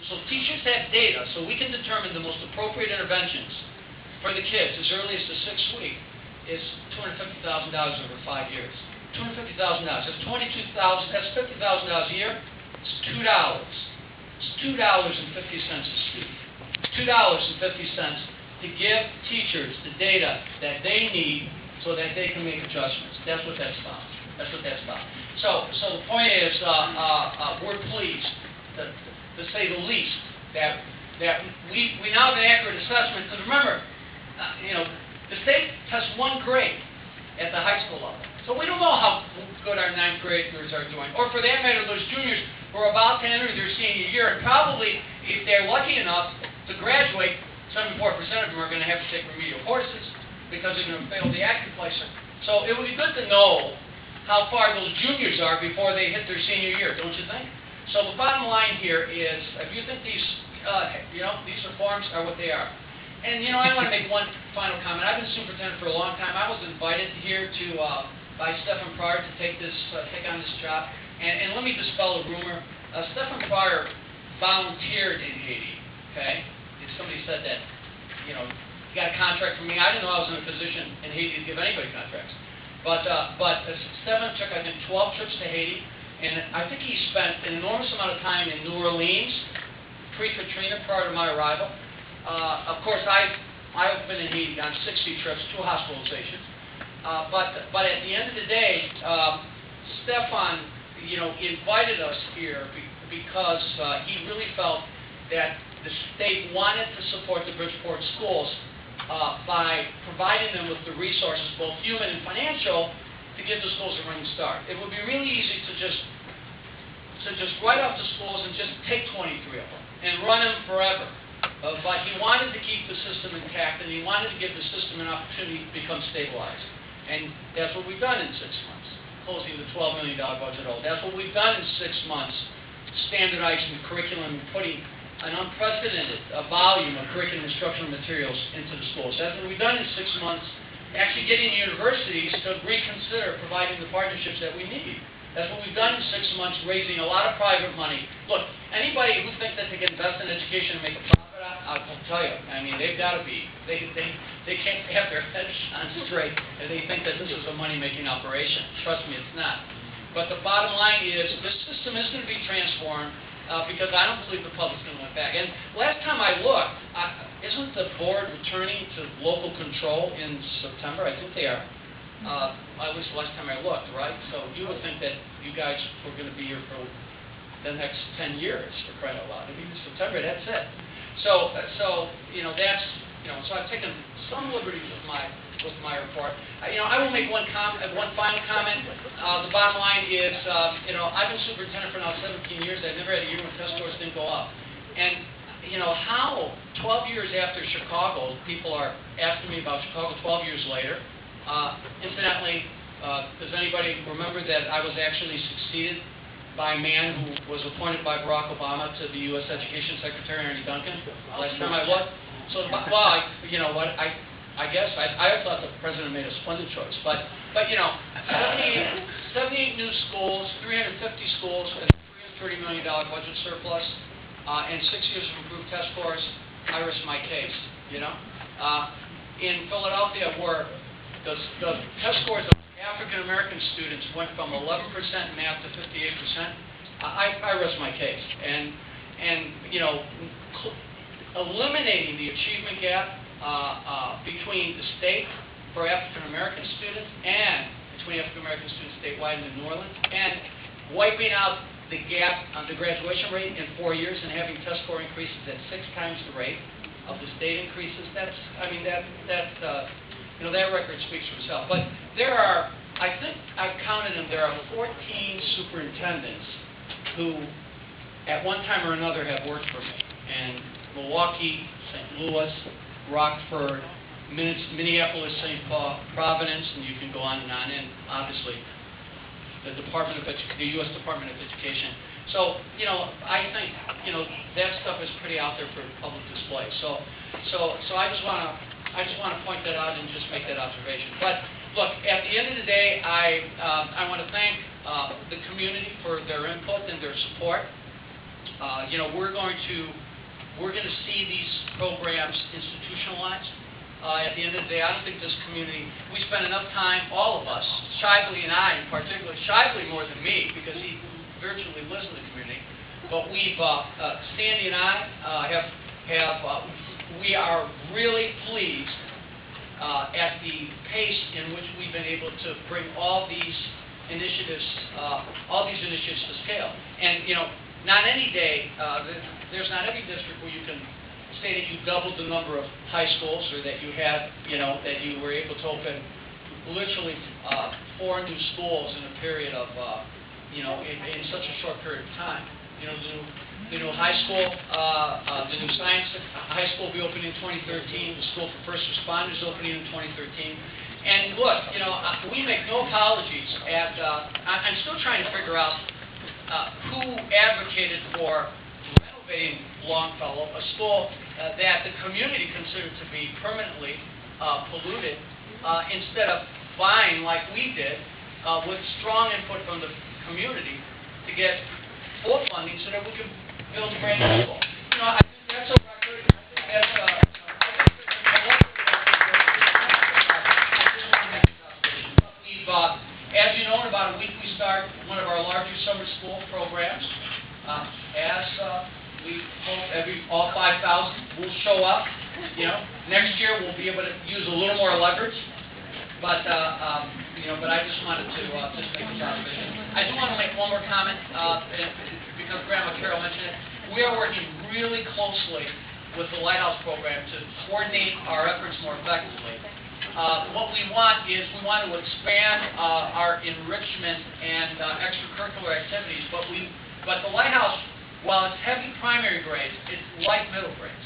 so teachers have data, so we can determine the most appropriate interventions for the kids as early as the 6th week is $250,000 over 5 years. $250,000. That's $22,000. That's $50,000 a year. It's $2. It's $2.50 a student. $2.50 to give teachers the data that they need so that they can make adjustments. That's what that's about. That's what that's about. So the point is, we're pleased, to say the least, that we now have an accurate assessment. Because remember, the state tests one grade at the high school level. So we don't know how good our 9th graders are doing. Or for that matter, those juniors who are about to enter their senior year, and probably, if they're lucky enough to graduate, 74% of them are going to have to take remedial courses because they're going to fail the active placer. So it would be good to know how far those juniors are before they hit their senior year, don't you think? So the bottom line here is, if you think these reforms are what they are. And, I want to make one final comment. I've been superintendent for a long time. I was invited here by Stephen Pryor to take on this job. And let me dispel a rumor. Stephen Pryor volunteered in Haiti, okay? If somebody said that, he got a contract from me. I didn't know I was in a position in Haiti to give anybody contracts. But Stephen took, I think, 12 trips to Haiti. And I think he spent an enormous amount of time in New Orleans, pre-Katrina, prior to my arrival. Of course, I've been in Haiti on 60 trips, 2 hospitalizations. But at the end of the day, Stefan, invited us here because he really felt that the state wanted to support the Bridgeport schools by providing them with the resources, both human and financial, to give the schools a running start. It would be really easy to just write off the schools and just take 23 of them and run them forever. But he wanted to keep the system intact, and he wanted to give the system an opportunity to become stabilized. And that's what we've done in 6 months, closing the $12 million budget hole. That's what we've done in 6 months, standardizing the curriculum and putting an unprecedented volume of curriculum instructional materials into the schools. That's what we've done in 6 months, actually getting universities to reconsider providing the partnerships that we need. That's what we've done in 6 months, raising a lot of private money. Look, anybody who thinks that they can invest in education and make a profit, I'll tell you, they've got to be. They can't have their heads on straight if they think that this is a money-making operation. Trust me, it's not. But the bottom line is, this system is going to be transformed because I don't believe the public's going to win back. And last time I looked, isn't the board returning to local control in September? I think they are. At least the last time I looked, right? So you would think that you guys were going to be here for the next 10 years, for crying out loud. I mean, September, that's it. So I've taken some liberties with my report. I will make one final comment. The bottom line is, I've been superintendent for now 17 years. I've never had a year when test scores didn't go up. And how 12 years after Chicago, people are asking me about Chicago 12 years later. Incidentally, does anybody remember that I was actually succeeded by a man who was appointed by Barack Obama to the U.S. Education Secretary, Ernie Duncan, last time I looked? So, you know what, I guess I thought the president made a splendid choice. But 78 new schools, 350 schools with a $330 million budget surplus, and 6 years of improved test scores, I risk my case, In Philadelphia, where the test scores of African American students went from 11% in math to 58%, I rest my case. And eliminating the achievement gap between the state for African American students and between African American students statewide in New Orleans, and wiping out the gap on the graduation rate in 4 years and having test score increases at 6 times the rate of the state increases. That record speaks for itself. But there are, I think I've counted them, there are 14 superintendents who, at one time or another, have worked for me. And Milwaukee, St. Louis, Rockford, Minneapolis, St. Paul, Providence, and you can go on, and obviously the U.S. Department of Education. So, I think, that stuff is pretty out there for public display. So I just want to point that out and just make that observation. But look, at the end of the day, I want to thank the community for their input and their support. we're going to see these programs institutionalized. At the end of the day, I don't think this community, we spend enough time, all of us, Shively and I in particular, Shively more than me, because he virtually lives in the community, but Sandy and I we are really pleased at the pace in which we've been able to bring all these initiatives to scale. And not any day, there's not any district where you can say that you doubled the number of high schools, or that you had, that you were able to open literally 4 new schools in a period of, in such a short period of time. The new high school, the new science high school will be opening in 2013. The school for first responders opening in 2013. And look, we make no apologies. I'm still trying to figure out who advocated for renovating Longfellow, a school that the community considered to be permanently polluted, instead of buying like we did, with strong input from the community to get full funding so that we could build a brand new school. I think that's a record. As you know, in about a week we start one of our larger summer school programs. We hope all 5,000 will show up. Next year we'll be able to use a little more leverage. But I just wanted to just make this observation. I do want to make one more comment, because Grandma Carol mentioned it. We are working really closely with the Lighthouse program to coordinate our efforts more effectively. What we want is we want to expand our enrichment and extracurricular activities, but the Lighthouse, while it's heavy primary grades, it's light middle grades.